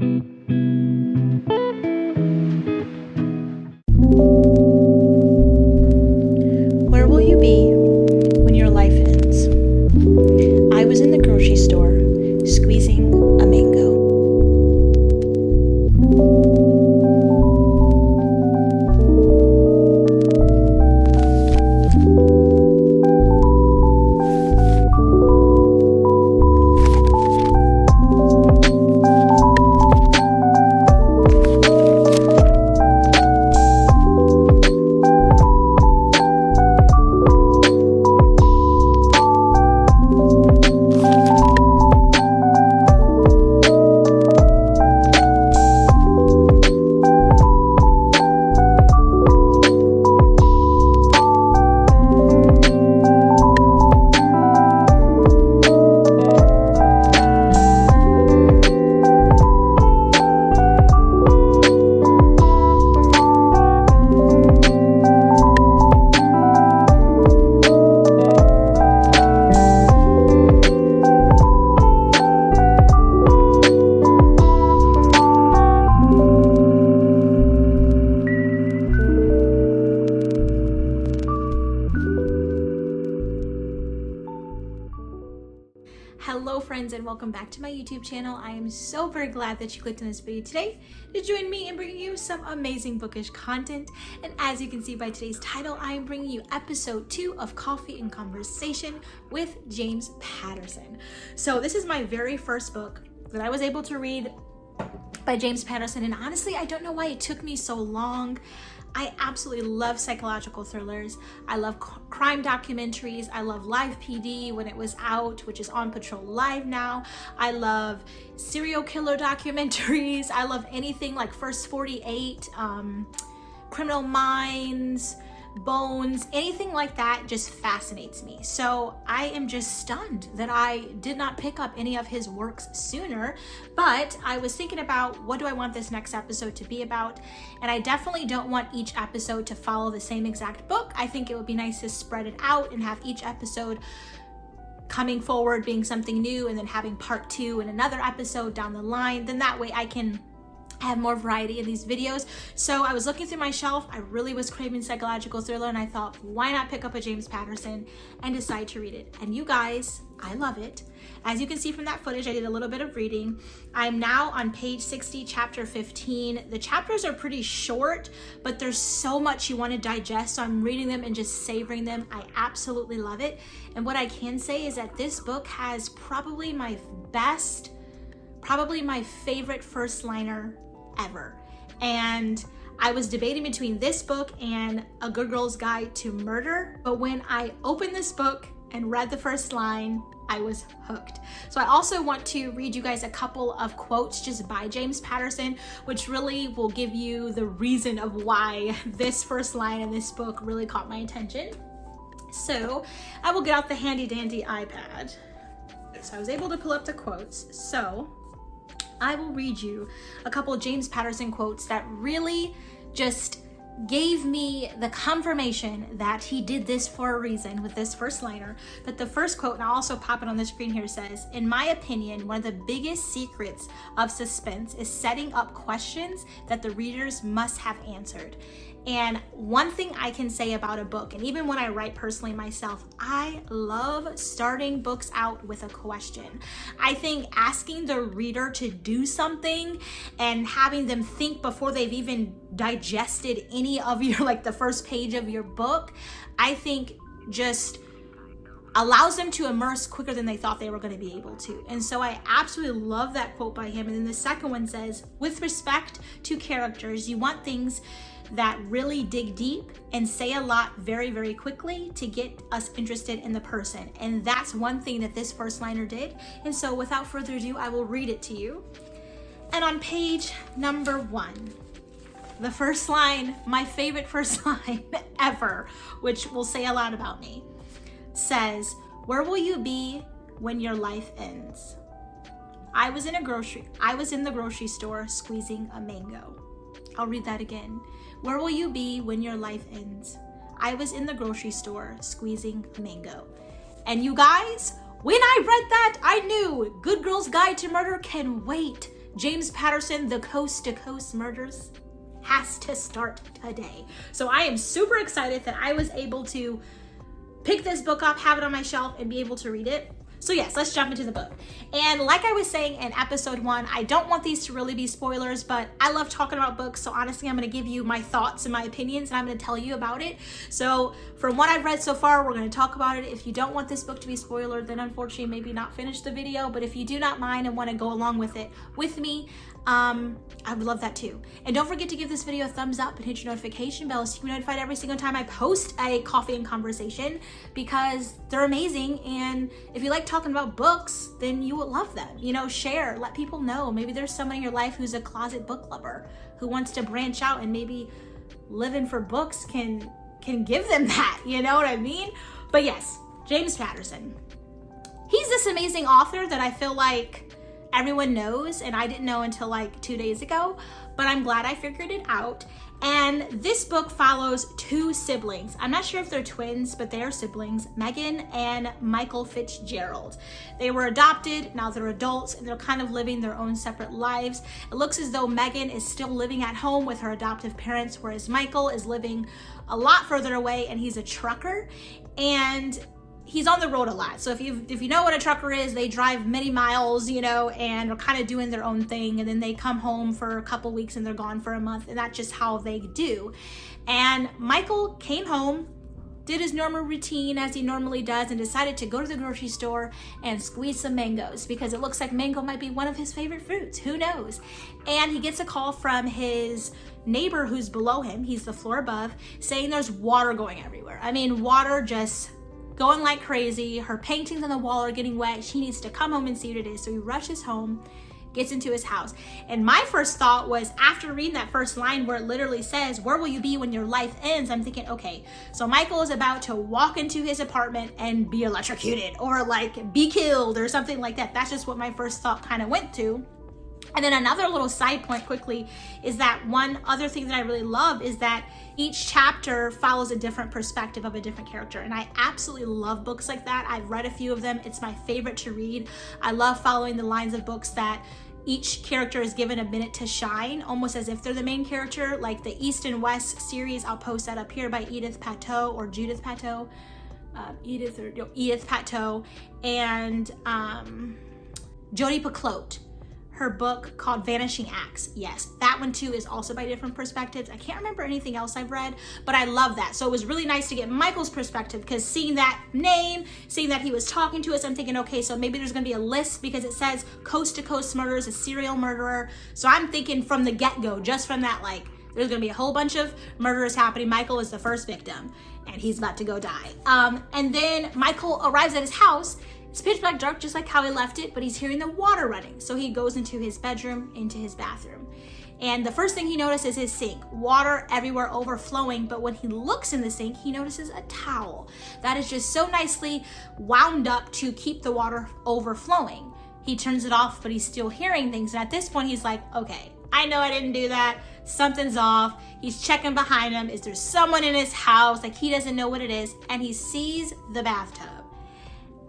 Where will you be when your life ends? I was in the grocery store squeezing a mango. Hello friends, and welcome back to my YouTube channel. I am so very glad that you clicked on this video today to join me in bringing you some amazing bookish content. And as you can see by today's title, I am bringing you episode 2 of Coffee and Conversation with James Patterson. So this is my very first book that I was able to read by James Patterson, and honestly, I don't know why it took me so long. I absolutely love psychological thrillers. I love crime documentaries. I love Live PD when it was out, which is on Patrol Live now. I love serial killer documentaries. I love anything like First 48, Criminal Minds, Bones, anything like that just fascinates me. So I am just stunned that I did not pick up any of his works sooner, but I was thinking about what do I want this next episode to be about, and I definitely don't want each episode to follow the same exact book. I think it would be nice to spread it out and have each episode coming forward being something new and then having part 2 in another episode down the line. Then that way I can have more variety in these videos. So I was looking through my shelf. I really was craving psychological thriller, and I thought, why not pick up a James Patterson and decide to read it? And you guys, I love it. As you can see from that footage, I did a little bit of reading. I'm now on page 60, chapter 15. The chapters are pretty short, but there's so much you want to digest, so I'm reading them and just savoring them. I absolutely love it. And what I can say is that this book has probably my favorite first liner ever. And I was debating between this book and A Good Girl's Guide to Murder, but when I opened this book and read the first line, I was hooked. So I also want to read you guys a couple of quotes just by James Patterson, which really will give you the reason of why this first line in this book really caught my attention. So I will get out the handy dandy iPad. So I was able to pull up the quotes. So I will read you a couple of James Patterson quotes that really just gave me the confirmation that he did this for a reason with this first liner. But the first quote, and I'll also pop it on the screen here, says, "In my opinion, one of the biggest secrets of suspense is setting up questions that the readers must have answered." And one thing I can say about a book, and even when I write personally myself, I love starting books out with a question. I think asking the reader to do something and having them think before they've even digested any of your, like the first page of your book, I think just allows them to immerse quicker than they thought they were going to be able to. And so I absolutely love that quote by him. And then the second one says, "With respect to characters, you want things that really dig deep and say a lot very, very quickly to get us interested in the person." And that's one thing that this first liner did. And so without further ado, I will read it to you. And on page number 1, the first line, my favorite first line ever, which will say a lot about me, says, "Where will you be when your life ends? I was in the grocery store squeezing a mango." I'll read that again. "Where will you be when your life ends? I was in the grocery store squeezing a mango." And you guys, when I read that, I knew Good Girl's Guide to Murder can wait James Patterson, The Coast to Coast Murders, has to start today. So I am super excited that I was able to pick this book up, have it on my shelf, and be able to read it. So yes, let's jump into the book. And like I was saying in episode 1, I don't want these to really be spoilers, but I love talking about books. So honestly, I'm going to give you my thoughts and my opinions, and I'm going to tell you about it. So from what I've read so far, we're going to talk about it. If you don't want this book to be spoilered, then unfortunately maybe not finish the video. But if you do not mind and want to go along with it with me, I would love that too. And don't forget to give this video a thumbs up and hit your notification bell so you can be notified every single time I post a coffee and conversation, because they're amazing. And if you like talking about books, then you will love them. You know, share, let people know. Maybe there's someone in your life who's a closet book lover who wants to branch out, and maybe living for books can give them that, you know what I mean? But yes, James Patterson. He's this amazing author that I feel like everyone knows, and I didn't know until like 2 days ago, but I'm glad I figured it out. And this book follows 2 siblings. I'm not sure if they're twins, but they are siblings, Megan and Michael Fitzgerald. They were adopted, now they're adults, and they're kind of living their own separate lives. It looks as though Megan is still living at home with her adoptive parents, whereas Michael is living a lot further away, and he's a trucker. And he's on the road a lot. So if you know what a trucker is, they drive many miles, you know, and are kind of doing their own thing. And then they come home for a couple weeks and they're gone for a month. And that's just how they do. And Michael came home, did his normal routine as he normally does, and decided to go to the grocery store and squeeze some mangoes because it looks like mango might be one of his favorite fruits. Who knows? And he gets a call from his neighbor who's below him. He's the floor above, saying there's water going everywhere. I mean, water just going like crazy. Her paintings on the wall are getting wet. She needs to come home and see what it is. So he rushes home, gets into his house. And my first thought was, after reading that first line where it literally says, "Where will you be when your life ends?" I'm thinking, okay, so Michael is about to walk into his apartment and be electrocuted or like be killed or something like that. That's just what my first thought kind of went to. And then another little side point quickly is that one other thing that I really love is that each chapter follows a different perspective of a different character. And I absolutely love books like that. I've read a few of them. It's my favorite to read. I love following the lines of books that each character is given a minute to shine, almost as if they're the main character, like the East and West series. I'll post that up here by Edith Pateau or Judith Pateau. Edith Pateau and Jodi Picoult. Her book called Vanishing Acts. Yes, that one too is also by different perspectives. I can't remember anything else I've read, but I love that. So it was really nice to get Michael's perspective, because seeing that name, seeing that he was talking to us, I'm thinking, okay, so maybe there's gonna be a list, because it says Coast to Coast Murders, a serial murderer. So I'm thinking from the get-go, just from that, like, there's gonna be a whole bunch of murders happening. Michael is the first victim, and he's about to go die. And then Michael arrives at his house. It's pitch black dark, just like how he left it, but he's hearing the water running. So he goes into his bedroom, into his bathroom. And the first thing he notices is his sink. Water everywhere overflowing, but when he looks in the sink, he notices a towel that is just so nicely wound up to keep the water overflowing. He turns it off, but he's still hearing things. And at this point, he's like, okay, I know I didn't do that. Something's off. He's checking behind him. Is there someone in his house? Like, he doesn't know what it is. And he sees the bathtub.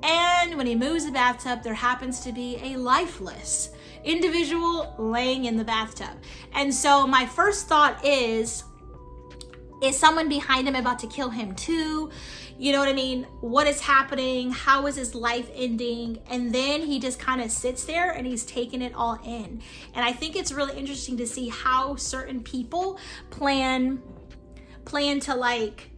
And when he moves the bathtub, there happens to be a lifeless individual laying in the bathtub. And so my first thought is someone behind him about to kill him too? You know what I mean? What is happening? How is his life ending? And then he just kind of sits there and he's taking it all in. And I think it's really interesting to see how certain people plan to, like,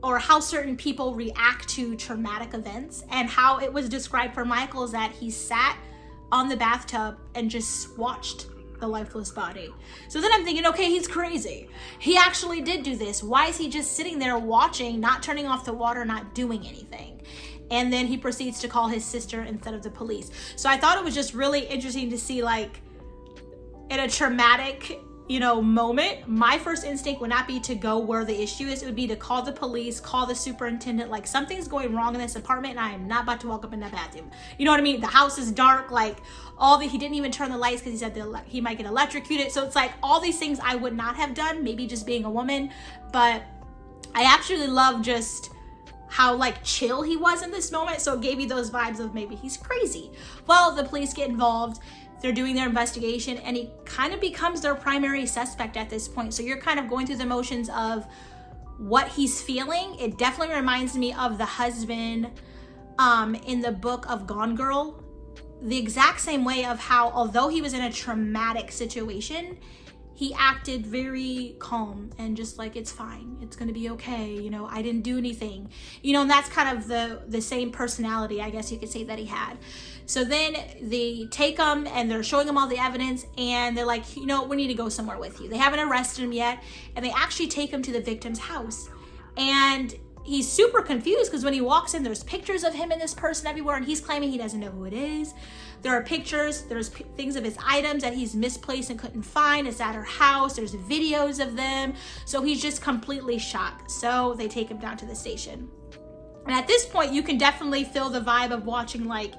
or how certain people react to traumatic events, and how it was described for Michael is that he sat on the bathtub and just watched the lifeless body. So then I'm thinking, okay, he's crazy. He actually did do this. Why is he just sitting there watching, not turning off the water, not doing anything? And then he proceeds to call his sister instead of the police. So I thought it was just really interesting to see, like, in a traumatic, you know, moment, my first instinct would not be to go where the issue is. It would be to call the police, call the superintendent, like, something's going wrong in this apartment and I am not about to walk up in that bathroom. You know what I mean? The house is dark, like, he didn't even turn the lights because he said he might get electrocuted. So it's like all these things I would not have done, maybe just being a woman. But I actually love just how, like, chill he was in this moment. So it gave you those vibes of maybe he's crazy. Well, the police get involved. they're doing their investigation, and he kind of becomes their primary suspect at this point. So you're kind of going through the motions of what he's feeling. It definitely reminds me of the husband in the book of Gone Girl. The exact same way of how, although he was in a traumatic situation, he acted very calm and just like, it's fine, it's gonna be okay, you know, I didn't do anything, you know. And that's kind of the same personality, I guess you could say, that he had. So then they take him and they're showing him all the evidence, and they're like, you know, we need to go somewhere with you. They haven't arrested him yet, and they actually take him to the victim's house. And he's super confused because when he walks in, there's pictures of him and this person everywhere, and he's claiming he doesn't know who it is. There are pictures, there's things of his items that he's misplaced and couldn't find. It's at her house, there's videos of them. So he's just completely shocked. So they take him down to the station. And at this point, you can definitely feel the vibe of watching like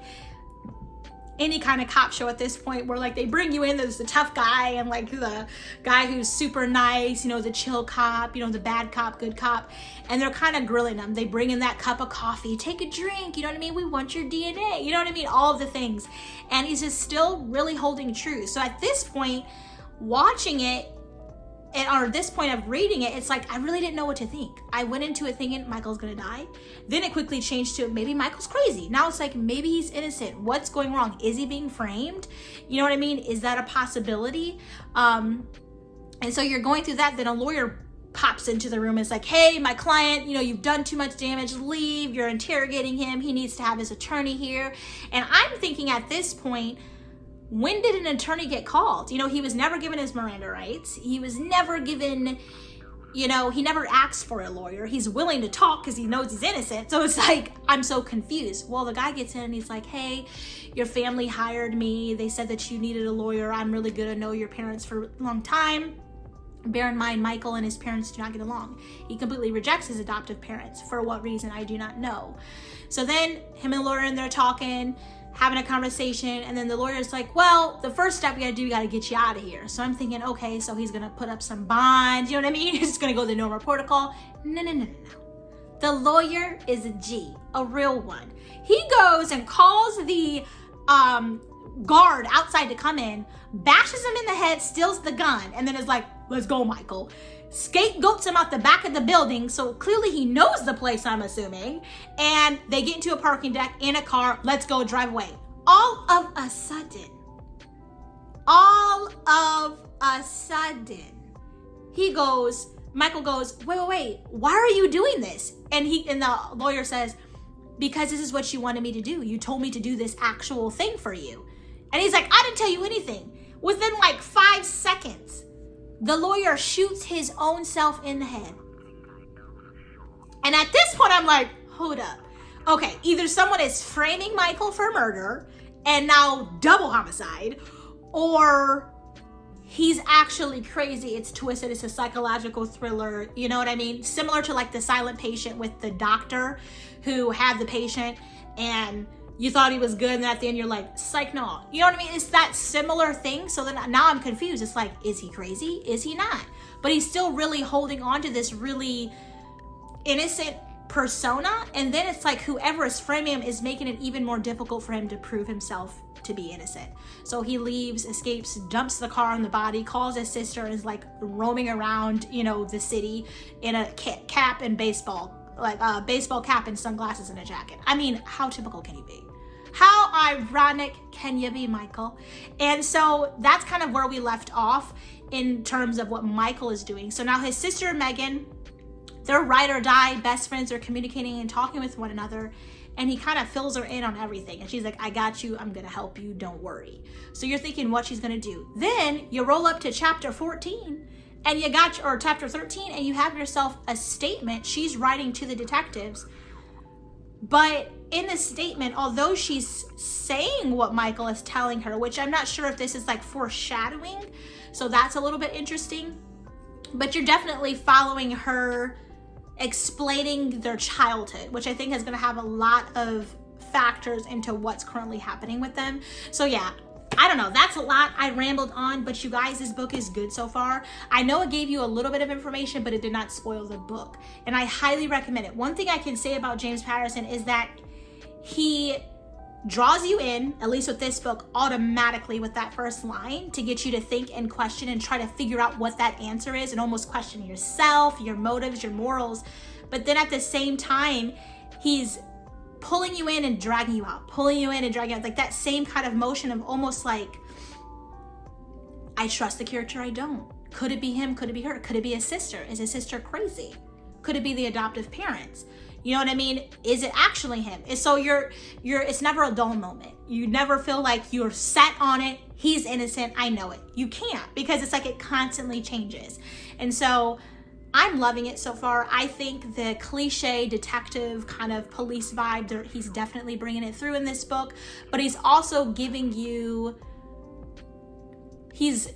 any kind of cop show at this point, where like they bring you in, there's the tough guy and like the guy who's super nice, you know, the chill cop, you know, the bad cop, good cop, and they're kind of grilling them. They bring in that cup of coffee, take a drink, you know what I mean, we want your DNA, you know what I mean, all of the things. And he's just still really holding true. So at this point, watching it, or this point of reading it, it's like I really didn't know what to think. I went into it thinking Michael's gonna die. Then it quickly changed to maybe Michael's crazy. Now it's like maybe he's innocent. What's going wrong? Is he being framed? You know what I mean? Is that a possibility? And so you're going through that. Then a lawyer pops into the room and it's like, hey, my client, you know, you've done too much damage, leave. You're interrogating him. He needs to have his attorney here. And I'm thinking at this point, when did an attorney get called? You know, he was never given his Miranda rights. He was never given, you know, he never asked for a lawyer. He's willing to talk because he knows he's innocent. So it's like, I'm so confused. Well, the guy gets in and he's like, hey, your family hired me. They said that you needed a lawyer. I'm really good. I know your parents for a long time. Bear in mind, Michael and his parents do not get along. He completely rejects his adoptive parents. For what reason, I do not know. So then him and the lawyer in there talking, having a conversation, and then the lawyer's like, well, the first step we gotta do, we gotta get you out of here. So I'm thinking, okay, so he's gonna put up some bonds, you know what I mean? He's just gonna go the normal protocol. No. The lawyer is a G, a real one. He goes and calls the guard outside to come in, bashes him in the head, steals the gun, and then is like, let's go, Michael. Scapegoats him out the back of the building, so clearly he knows the place, I'm assuming, and they get into a parking deck in a car, let's go, drive away. All of a sudden, Michael goes, wait, why are you doing this? And the lawyer says, because this is what you wanted me to do. You told me to do this actual thing for you. And he's like, I didn't tell you anything. Within like 5 seconds, the lawyer shoots his own self in the head. And at this point, I'm like, hold up. Okay, either someone is framing Michael for murder and now double homicide, or he's actually crazy. It's twisted. It's a psychological thriller. You know what I mean? Similar to like The Silent Patient with the doctor who had the patient and you thought he was good, and at the end you're like, psych, no. You know what I mean? It's that similar thing. So then now I'm confused. It's like, is he crazy? Is he not? But he's still really holding on to this really innocent persona. And then it's like whoever is framing him is making it even more difficult for him to prove himself to be innocent. So he leaves, escapes, dumps the car on the body, calls his sister, and is like roaming around, you know, the city in a cap and baseball cap and sunglasses and a jacket. I mean, how typical can you be? How ironic can you be, Michael? And so that's kind of where we left off in terms of what Michael is doing. So now his sister Megan, they're ride or die best friends, are communicating and talking with one another, and he kind of fills her in on everything. And she's like, I got you, I'm gonna help you, don't worry. So you're thinking what she's gonna do. Then you roll up to chapter 14 and you got, or chapter 13, and you have yourself a statement she's writing to the detectives. But in the statement, although she's saying what Michael is telling her, which I'm not sure if this is like foreshadowing, so that's a little bit interesting, but you're definitely following her explaining their childhood, which I think is going to have a lot of factors into what's currently happening with them. So yeah, I don't know, that's a lot. I rambled on, but you guys, this book is good so far. I know it gave you a little bit of information, but it did not spoil the book, and I highly recommend it. One thing I can say about James Patterson is that he draws you in, at least with this book, automatically with that first line to get you to think and question and try to figure out what that answer is and almost question yourself, your motives, your morals. But then at the same time, he's pulling you in and dragging you out, pulling you in and dragging out, like that same kind of motion of almost like, I trust the character, I don't. Could it be him? Could it be her? Could it be his sister? Is his sister crazy? Could it be the adoptive parents? You know what I mean? Is it actually him? So it's never a dull moment. You never feel like you're set on it. He's innocent. I know it. You can't, because it's like it constantly changes. And so I'm loving it so far. I think the cliche detective kind of police vibe, he's definitely bringing it through in this book, but he's also giving you, he's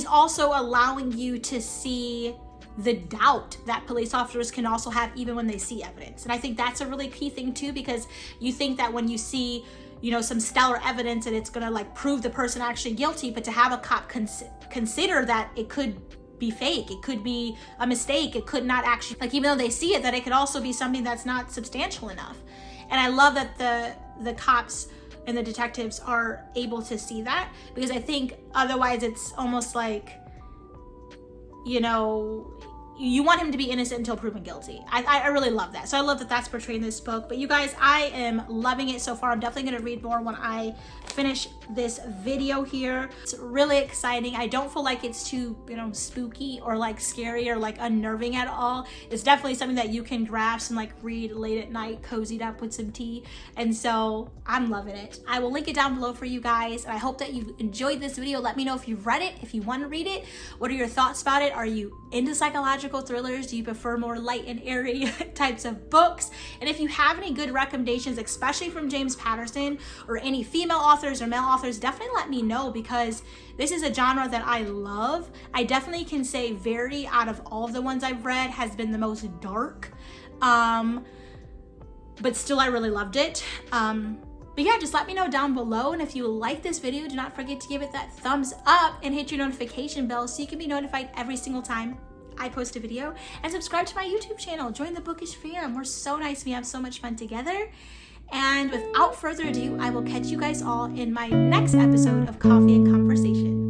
also allowing you to see the doubt that police officers can also have even when they see evidence. And I think that's a really key thing too, because you think that when you see, you know, some stellar evidence and it's gonna like prove the person actually guilty, but to have a cop consider that it could be fake, it could be a mistake, it could not actually, like, even though they see it, that it could also be something that's not substantial enough. And I love that the cops and the detectives are able to see that, because I think otherwise it's almost like, you know, you want him to be innocent until proven guilty. I really love that. So I love that that's portrayed in this book. But you guys, I am loving it so far. I'm definitely going to read more when I finish this video here. It's really exciting. I don't feel like it's too, you know, spooky or like scary or like unnerving at all. It's definitely something that you can grasp and like read late at night, cozied up with some tea. And so I'm loving it. I will link it down below for you guys. And I hope that you enjoyed this video. Let me know if you've read it, if you want to read it. What are your thoughts about it? Are you into psychological thrillers? Do you prefer more light and airy types of books? And if you have any good recommendations, especially from James Patterson or any female authors or male authors, definitely let me know, because this is a genre that I love. I definitely can say Very, out of all of the ones I've read, has been the most dark, but still I really loved it. But yeah, just let me know down below. And if you like this video, do not forget to give it that thumbs up and hit your notification bell so you can be notified every single time I post a video. And subscribe to my YouTube channel. Join the Bookish fam. We're so nice. We have so much fun together. And without further ado, I will catch you guys all in my next episode of Coffee and Conversation.